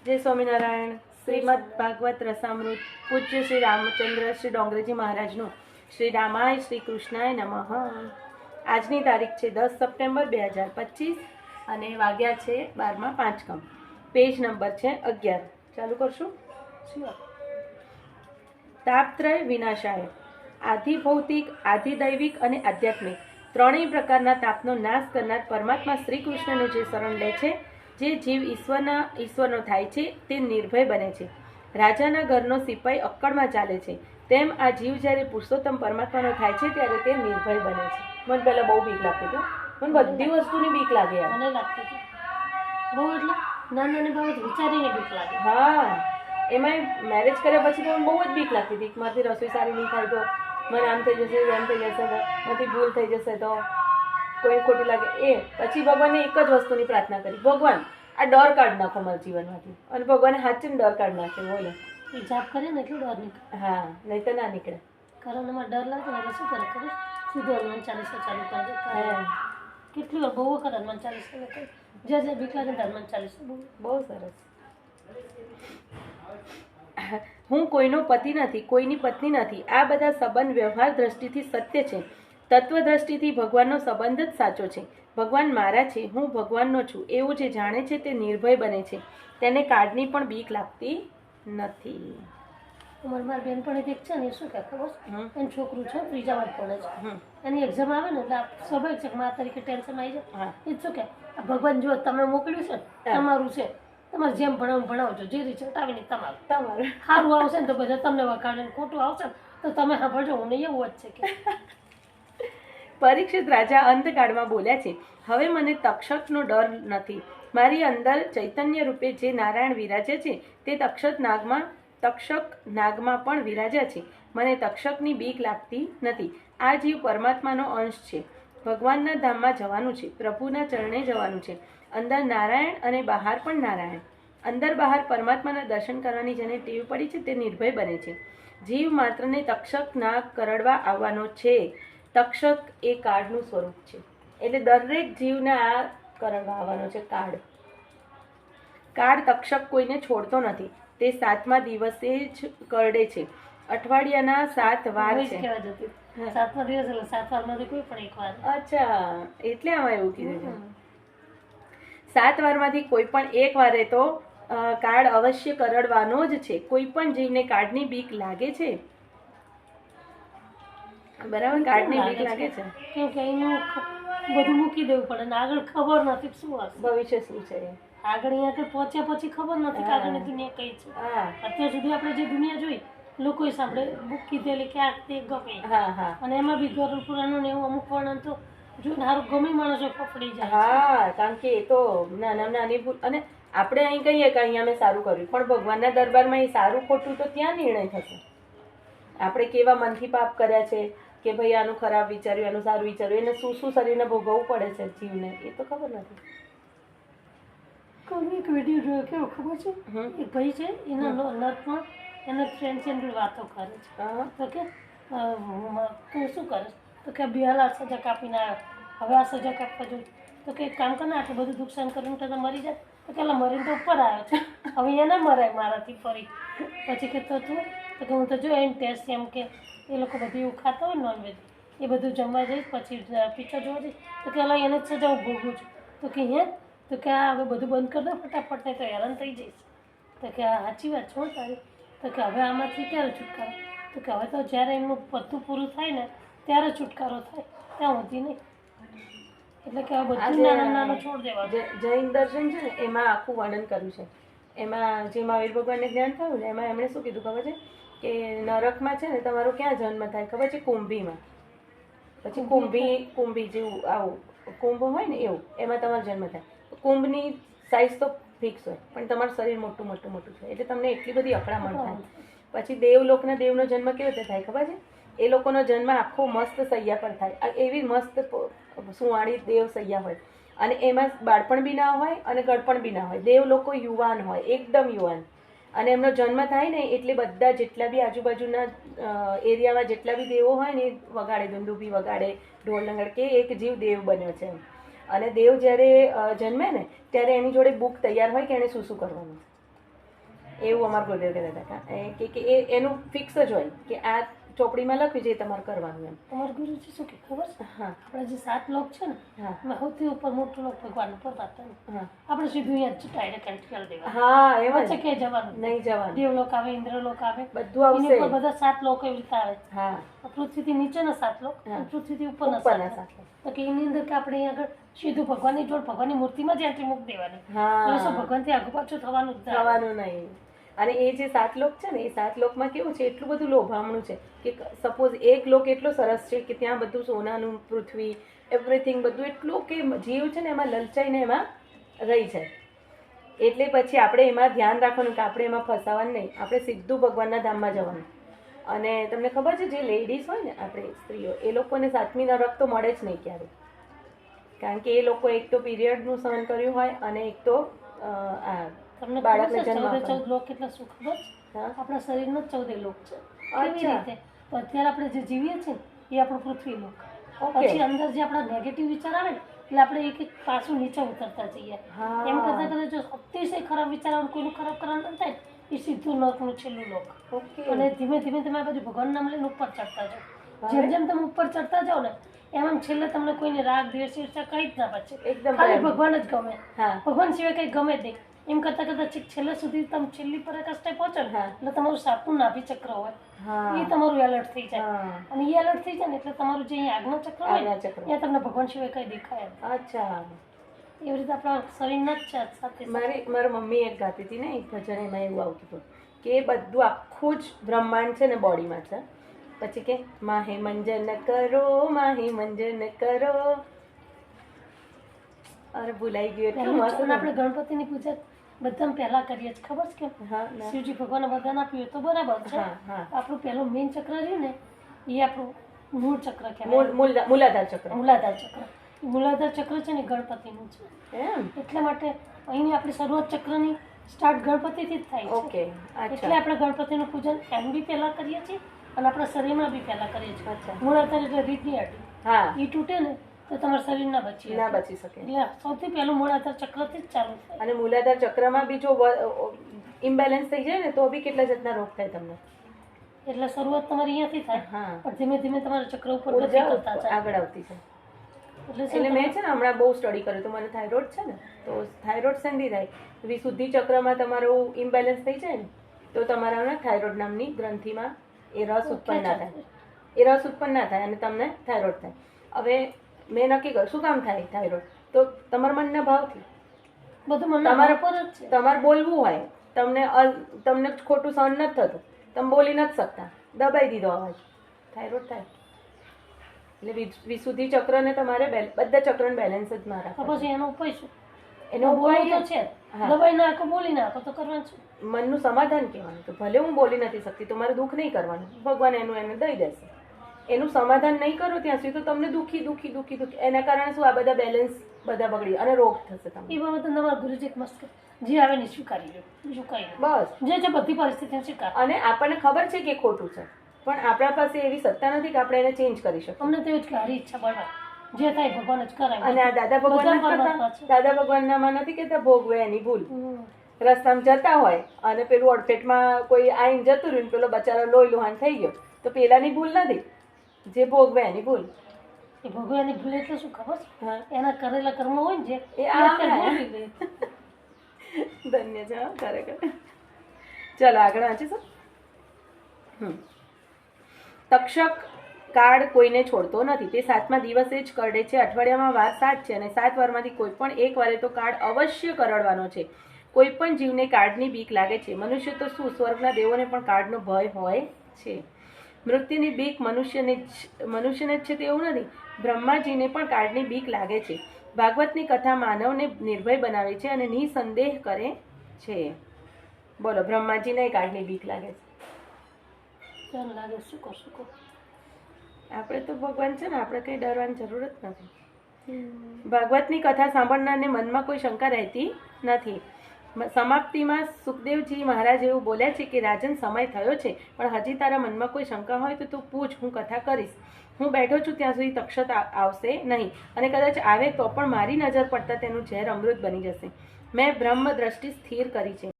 જય સ્વામિનારાયણ. શ્રીમદ ભાગવત રસામૃત પૂજ્ય શ્રી રામચંદ્ર શ્રી ડોંગરેજી મહારાજનું શ્રી રામાય શ્રી કૃષ્ણાય નમઃ. આજની તારીખ છે 10 સપ્ટેમ્બર 2025 અને વાગ્યા છે 12:05. પેજ નંબર છે 11. ચાલુ કરશું. તાપત્રય વિનાશાય. આધિ ભૌતિક, આધિ દૈવિક અને આધ્યાત્મિક ત્રણેય પ્રકારના તાપનો નાશ કરનાર પરમાત્મા શ્રી કૃષ્ણનું જે શરણ લે છે, જે જીવ ઈશ્વરનો થાય છે, તે નિર્ભય બને છે. રાજાના ઘરનો સિપાઈ અક્કડમાં ચાલે છે, તેમ આ જીવ જ્યારે પુરુષોત્તમ પરમાત્માનો થાય છે ત્યારે તે નિર્ભય બને છે. મને પહેલા બહુ બીક લાગતી હતી. મને બધી વસ્તુની બીક લાગે. મને લાગતી હતી બહુ, એટલે નાની બાબત વિચારીને બીક લાગે. હા, એમાં મેરેજ કર્યા પછી તો મને બહુ જ બીક લાગતી હતી. મારાથી રસોઈ સારી નહીં થાય તો, મને આમ થઈ જશે, એમ થઈ જશે, તો મારાથી ભૂલ થઈ જશે તો, કોઈ ખોટું લાગે. એ પછી ભગવાનને એક જ વસ્તુની પ્રાર્થના કરી, ભગવાન આ ડર કાઢ નાખો મારા જીવનમાંથી. અને ભગવાને હાચીને ડર કાઢ નાખ્યો. બોલો, એ જાપ કરીએ ને એટલું ડર નીકળે. હા, નહીં તો ના નીકળે. કારણ એમાં ડર લાગે ને એટલે શું કરે ખબર, સીધું હનુમાન ચાલીસા ચાલુ કરી દે. કેટલી વાર બહુ વખત હનુમાન ચાલીસા કરી, જ્યાં બીક લાગે હનુમાન ચાલીસા બહુ સરસ. હું કોઈનો પતિ નથી, કોઈની પત્ની નથી. આ બધા સંબંધ વ્યવહાર દ્રષ્ટિથી સત્ય છે. તત્વ દ્રષ્ટિથી ભગવાનનો સંબંધ જ સાચો છે. ભગવાન મારા છે, હું ભગવાનનો છું, એવું જે જાણે છે તે નિર્ભય બને છે. તેને કાળની પણ બીક લાગતી નથી. મારી બેનપણી એક છે ને, એ શું કહે ખબર, એનું છોકરું છે ત્રીજામાં ભણે છે, એની એક્ઝામ આવે ને એટલે સ્વાભાવિક છે મા તરીકે ટેન્શન આવી જાય. એ શું કહે, ભગવાન જો તમે મોકલ્યું છે તમારું છે, તમારે જેમ ભણાવજો, જે રિઝલ્ટ આવે ને તમારું સારું આવશે ને તો બધા તમને વખાડે, ખોટું આવશે ને તો તમે સાંભળજો. હું નહીં એવું જ છે કે પરીક્ષિત રાજા અંતકાળમાં બોલ્યા છે, હવે મને તક્ષકનો ડર નથી. મારી અંદર ચૈતન્ય રૂપે જે નારાયણ વિરાજે છે તે તક્ષક નાગમાં પણ વિરાજ્યા છે. મને તક્ષકની બીક લાગતી નથી. આ જીવ પરમાત્માનો અંશ છે. ભગવાનના ધામમાં જવાનું છે, પ્રભુના ચરણે જવાનું છે. અંદર નારાયણ અને બહાર પણ નારાયણ. અંદર બહાર પરમાત્માના દર્શન કરવાની જેને ટેવ પડી છે તે નિર્ભય બને છે. જીવ માત્રને તક્ષક નાગ કરડવા આવવાનો છે. તક્ષક એ કાળનું સ્વરૂપ છે, એટલે દરેક જીવને આ કરડવા આવવાનો છે. કાળ તક્ષક કોઈને છોડતો નથી. તે 7મા દિવસે જ કરડે છે. અઠવાડિયાના 7 વાર છે. 7મા દિવસ એટલે 7 વારમાંથી કોઈ પણ એક વાર. અચ્છા, એટલે આમાં એવું કીધું. 7 વારમાંથી કોઈ પણ એક વારે તો કાળ અવશ્ય કરડવાનો જ છે. કોઈ પણ જીવને કાળની બીક લાગે છે. બરાબર, કાળની બીક લાગે છે કેમ કે એનું બધું મૂકી દેવું પડે ને આગળ ખબર નથી શું હશે, ભવિષ્ય શું છે. આગળ અહીંયા પહોંચ્યા પછી ખબર નથી કે આગળની દુનિયા કઈ છે. અત્યાર સુધી આપણે જે દુનિયા જોઈ, લોકોએ સાંભળે બુક કીધેલી કે આ તે ગમે, અને એમાં બી ગરુડ પુરાણનું ને એવું અમુક વર્ણન તો જોઈને સારું ગમે માણસો ફફડી જાય. હા, કારણ કે એ તો નાની ભૂલ. અને આપણે અહીં કહીએ કે અહીંયા મેં સારું કર્યું, પણ ભગવાનના દરબારમાં એ સારું ખોટું તો ત્યાં નિર્ણય થશે. આપણે કેવા મનથી પાપ કર્યા છે કે ભાઈ આનું ખરાબ વિચાર્યું, એનું સારું વિચાર્યું, એને શું શું શરીરને ભોગવવું પડે છે જીવને, એ તો ખબર નથી. એક વિડીયો જોયો, કેવો ખબર છે, એક ભાઈ છે એના નર્કમાં એના ફ્રેન્ડ છે એની વાતો કરે છે. તો કે તું શું કરે, તો કે બિહાલા સજા કાપીને આવ્યો, હવે આ સજા કાપવા જોઈએ. તો કે એક કામ કરે, આટલું બધું દુઃખ સહન કરીને તો મરી જાય. તો કે મરીને તો ઉપર આવ્યો છે, હવે એને મરાય મારાથી ફરી. પછી કે તો તું, તો કે હું તો જો એને ટેસ્ટ એમ કે એ લોકો બધું એવું ખાતા હોય નોનવેજ, એ બધું જમવા જઈશ, પછી પિક્ચર જોવા જઈશ. તો કે એને જ સજા હું ભોગવું છું. તો કે તો કે આ હવે બધું બંધ કરી દો ફટાફટ, નહીં તો હેરાન થઈ જઈશ. તો કે આ સાચી વાત છો તારી. તો કે હવે આમાંથી ક્યારે છુટકારો? તો કે હવે તો જ્યારે એમનું બધું પૂરું થાય ને ત્યારે છુટકારો થાય, ત્યાં સુધી નહીં. એટલે કે હવે બધું નાનું છોડ દેવા. જૈન દર્શન છે ને એમાં આખું વર્ણન કર્યું છે. એમાં જે મહાવીર ભગવાનને જ્ઞાન થયું ને એમાં એમણે શું કીધું ખબર છે કે નરકમાં છે ને તમારો ક્યાં જન્મ થાય ખબર છે? કુંભીમાં. પછી કુંભી જેવું આવું કુંભ હોય ને એવું, એમાં તમારો જન્મ થાય. કુંભની સાઈઝ તો ફિક્સ હોય, પણ તમારું શરીર મોટું છે, એટલે તમને એટલી બધી અકળામણ થાય. પછી દેવલોકના દેવનો જન્મ કેવી રીતે થાય ખબર છે? એ લોકોનો જન્મ આખો મસ્ત સૈયા પર થાય. એવી મસ્ત સુવાળી દેવ સૈયા હોય, અને એમાં બાળપણ બી ના હોય અને ગળપણ બી ના હોય. દેવ લોકો યુવાન હોય, એકદમ યુવાન. અને એમનો જન્મ થાય ને એટલે બધા જેટલા બી આજુબાજુના એરિયામાં જેટલા બી દેવો હોય ને વગાડે, દુંદુભી વગાડે, ઢોલ નગાડે કે એક જીવ દેવ બન્યો છે. અને દેવ જ્યારે જન્મે ને ત્યારે એની જોડે બુક તૈયાર હોય કે એને શું શું કરવાનું. એવું અમારા ગુરુદેવ કહેતા હતા કે એનું ફિક્સ જ હોય કે આ ચોપડીમાં લખ્યું છે એ તમારે કરવાનું એમ. તમારા ગુરુજી શું કે ખબર છે? હા આપણા જે 7 લોક છે ને, હા એમાં સૌથી ઉપર મોટું લોક ભગવાન પરમાત્મા. હા આપણે સીધું અહીંયા જ ડાયરેક્ટ એન્ટ્રી કરી દેવાનું. હા એમ વચ્ચે જ ક્યાંય જવાનું નહીં. નહીં જવાનું, દેવલોક આવે, ઇન્દ્રલોક આવે, બધું એની ઉપર આવશે. બધા 7 લોકો એવી રીતે આવે. હા પૃથ્વીથી નીચેના 7 લોક હા. અને પૃથ્વીથી ઉપરના ઉપરના 7 લોક. સાથે. તો કે એની અંદર કે આપણે અહીંયા આગળ સીધું ભગવાનની જોડ ભગવાનની મૂર્તિમાં જ એન્ટ્રી મૂકી દેવાની. એટલે શું હા ભગવાનથી આગુ પાછું થવાનું જ ના. થવાનું નહીં. અને એ જે 7 લોક છે ને, એ 7 લોકમાં કેવું છે, એટલું બધું લોભામણું છે કે સપોઝ એક લોક એટલો સરસ છે કે ત્યાં બધું સોનાનું, પૃથ્વી, એવરીથિંગ બધું એટલું કે જીવ છે ને એમાં લલચાઈને એમાં રહી જાય. એટલે પછી આપણે એમાં ધ્યાન રાખવાનું કે આપણે એમાં ફસાવાનું નહીં, આપણે સીધું ભગવાનના ધામમાં જવાનું. અને તમને ખબર છે જે લેડીઝ હોય ને, આપણે સ્ત્રીઓ, એ લોકોને 7મી નરક તો મળે જ નહીં ક્યારે, કારણ કે એ લોકો એક તો પીરિયડનું સહન કર્યું હોય અને એક તો આ તમને બાળકને ખબર છે જન્મ 14 લોક કેટલા શું ખબર છે? હા આપણા શરીરનો 14 લોક છે. કેવી અચ્છા. રીતે? તો અત્યારે આપણે જે જીવીએ છીએ ને, એ આપણું પૃથ્વી લોક. ઓકે. પછી અંદર જે આપણા નેગેટિવ વિચાર આવે ને, એટલે આપણે એક એક પાછું નીચે ઉતરતા જઈએ. હા. એમ કરતા કરતા જો અતિશય ખરાબ વિચાર આવે, કોઈનું ખરાબ કરવાનું ન થાય, એ સીધું લોકનું છેલ્લું લોક. ઓકે. અને ધીમે ધીમે તમે આ બાજુ ભગવાનનું નામ લઈને ઉપર ચડતા જાઓ. જેમ જેમ તમે ઉપર ચડતા જાઓ ને, એમ છેલ્લે તમને કોઈને રાગ, દ્વેષ, ઈર્ષા કંઈ જ ના બચે. એકદમ ખાલી બરાબર. ભગવાન જ ગમે. હા ભગવાન સિવાય કંઈ ગમે જ નહીં. એમ કરતા કરતા છેક છેલ્લે સુધી તમે છેલ્લી પરાકાષ્ઠાએ પહોંચો ને, હા. એટલે તમારું 7નું નાભી ચક્ર હોય, હા એ તમારું એલર્ટ થઈ જાય. હા. અને એ એલર્ટ થઈ જાય ને, એટલે તમારું જે અહીંયા આજ્ઞા ચક્ર હોય ને, આજ્ઞા ચક્ર. ત્યાં તમને ભગવાન સિવાય કંઈ દેખાય જ નહીં. અચ્છા. એવી રીતે આપણા શરીરના જ છે સાથે મારી મમ્મી એક ગાતી હતી ને, એક ભજન, એમાં એવું આવતું હતું કે એ બધું આખું જ બ્રહ્માંડ છે ને બોડીમાં છે. પછી કે માહે મંજન કરો, માહે મંજન કરો. અરે ભૂલાઈ ગયું એટલું મસ્ત. અને આપણે ગણપતિની પૂજા બધા પહેલા કરીએ છીએ, ખબર છે કેમ? હા ના. શિવજી ભગવાન વરદાન આપ્યું તો બરાબર છે. હા હા. આપણું પહેલું મેઇન ચક્ર રહ્યું ને, એ આપણું મૂળ ચક્ર કહેવાય. મૂલાધાર ચક્ર. મૂલાધાર ચક્ર. એ મૂલાધાર ચક્ર છે ને ગણપતિનું છે. એમ. એટલા માટે અહીંની આપણી શરૂઆત ચક્રની સ્ટાર્ટ ગણપતિથી જ થાય છે. ઓકે. એટલે અચ્છા આપણે ગણપતિનું પૂજન એમ બી પહેલા કરીએ છીએ અને આપણા શરીરમાં બી પહેલા કરીએ છીએ. અચ્છા. મૂળાધાર એટલે રીતની હड्डी. હા. એ તૂટે ને તો તમારા શરીર ના બચી ના શકે. બચી શકે. એટલે સૌથી પહેલું મૂળાધાર ચક્રથી જ ચાલુ થાય. અને મૂલાધાર ચક્રમાં બી જો ઇમ્બેલેન્સ થઈ જાય ને, તો બી કેટલા જાતના રોગ થાય તમને. એટલે શરૂઆત તમારી અહીંયાથી થાય, હા. પણ ધીમે ધીમે તમારા ચક્ર ઉપર ગતિ ઉર્જા કરતા જાય. આગળ આવતી છે. એટલે એટલે મેં છે ને હમણાં બહુ સ્ટડી કર્યું હતું, મને થાઇરોઇડ છે ને, તો થાઇરોઇડ શેનથી થાય, વિશુદ્ધિ ચક્રમાં તમારું ઇમ્બેલેન્સ થઈ જાય ને, તો તમારા થાઇરોઇડ નામની ગ્રંથિમાં એ રસ ઉત્પન્ન ના થાય. એ રસ ઉત્પન્ન ના થાય અને તમને થાઇરોઇડ થાય. હવે મેં નક્કી કર્યું શું કામ થાય થાઇરોઇડ, તો તમારા મનના ભાવથી. બધું મનના તમારે ભાવ પર જ છે. તમારે બોલવું હોય, તમને ખોટું સહન નથી થતું, તમે બોલી નથી શકતા, દબાઈ દીધો અવાજ, થાઇરોઇડ થાય. એટલે વિશુદ્ધિ ચક્રને તમારે બધા ચક્રને બેલેન્સ જ ના તો રાખવા. પછી એનો ઉપાય શું? એનો બોલવું ઉપાય તો છે જ. હા. દબાઈ નાખો, બોલી નાખો તો કરવાનું શું? મનનું સમાધાન કહેવાનું કે ભલે હું બોલી નથી શકતી, તમારે દુઃખ નહીં કરવાનું, ભગવાન એનું એને દઈ દેશે. એનું સમાધાન નહીં કરો ત્યાં સુધી તો તમને દુઃખી દુઃખી દુઃખી દુઃખી, એના કારણે શું આ બધા બેલેન્સ બધા બગડી અને રોગ થશે તમને. એ બાબતે તમારા ગુરુજી એક મસ્ત જે આવે ને સ્વીકારી લો, બીજું કઈ નહીં. બસ. જે છે બધી પરિસ્થિતિને સ્વીકાર. અને આપણને ખબર છે કે ખોટું છે, પણ આપણા પાસે એવી સત્તા નથી કે આપણે એને ચેન્જ કરી શકીએ. અમને તો એવું જ કે હારી ઈચ્છા બળવા, જે થાય ભગવાન જ કરાવે. અને આ દાદા ભગવાન બધા નથી પરમાત્મા કહેતા? છે. દાદા ભગવાનનામાં નથી કહેતા ભોગવે એની ભૂલ. હમ. રસ્તામાં જતા હોય અને પેલું અડફેટમાં કોઈ આઈને જતું રહ્યું ને પેલો બચારો લોહી લુહાણ થઈ ગયો, તો પેલાની ભૂલ નથી, જે ભોગવે એની ભૂલ. એ ભગવાનની ભૂલ એટલે શું ખબર છે? હા. એના કરેલા કર્મ હોય ને જે એ એ આ અત્યારે હે. ભૂલી ગઈ. ધન્ય છે હો, ખરેખર. ચાલો આગળ વાંચીશું. તક્ષક કાળ કોઈને છોડતો નથી, તે 7મા દિવસે જ કરડે છે. અઠવાડિયામાં વાર 7 છે અને 7 વારમાંથી કોઈ પણ એક વારે તો કાળ અવશ્ય કરડવાનો છે. કોઈ પણ જીવને કાળની બીક લાગે છે. મનુષ્ય તો શું, સ્વર્ગના દેવોને પણ કાળનો ભય હોય છે. મૃત્યુની બીક મનુષ્યને જ છે તેવું નથી, બ્રહ્માજીને પણ કાળની બીક લાગે છે. ભાગવતની કથા માનવને નિર્ભય બનાવે છે અને નિસંદેહ કરે છે. બોલો, બ્રહ્માજીને કાળની બીક લાગે છે. ચાલ લાગે શું કરશું કહો. આપણે તો ભગવાન છે ને, આપણે કંઈ ડરવાની જરૂર જ નથી. ભાગવતની કથા સાંભળનારને મનમાં કોઈ શંકા રહેતી નથી. સમાપ્તિમાં સુખદેવજી મહારાજ એવું બોલ્યા છે કે રાજન, સમય થયો છે, પણ હજી તારા મનમાં કોઈ શંકા હોય તો તું પૂછ, હું કથા કરીશ. હું બેઠો છું ત્યાં સુધી તક્ષક આવશે નહીં, અને કદાચ આવે તો પણ મારી નજર પડતા તેનું ઝેર અમૃત બની જશે. મેં બ્રહ્મ દ્રષ્ટિ સ્થિર કરી છે.